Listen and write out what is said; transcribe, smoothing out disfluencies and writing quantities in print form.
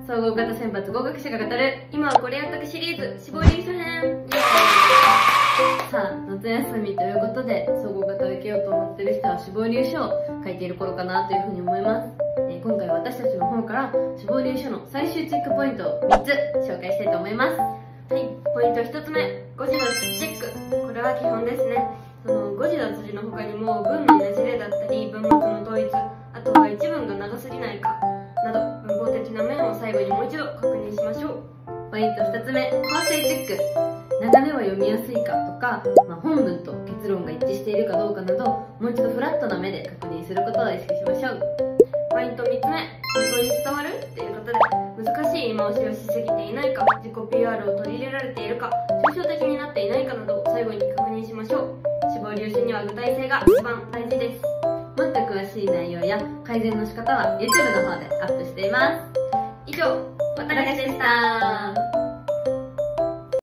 総合型選抜合格者が語る今はこれやっとくシリーズ志望理由編。さあ夏休みということで総合型を受けようと思ってる人は志望理由書を書いている頃かなというふうに思います。今回は私たちの方から志望理由書の最終チェックポイントを3つ紹介したいと思います。はい、ポイント1つ目、誤字脱字チェック。これは基本ですね。誤字脱字の他にも文のねじれだったり文末の統一、あとは一文が長すぎないかなど文法的な面を最後にもう一度確認しましょう。ポイント2つ目、構成チェック。流れは読みやすいかとか、本文と結論が一致しているかどうかなどもう一度フラットな目で確認することを意識しましょう。ポイント3つ目、本当に伝わるっていうことで、難しい言い回しをしすぎていないか、自己 PR を取り入れられているか、抽象的になっていないかなどを最後に確認しましょう。志望理由書には具体性が一番大事です。もっと詳しい内容や改善の仕方は YouTube の方でアップしています。以上、わたがしでした。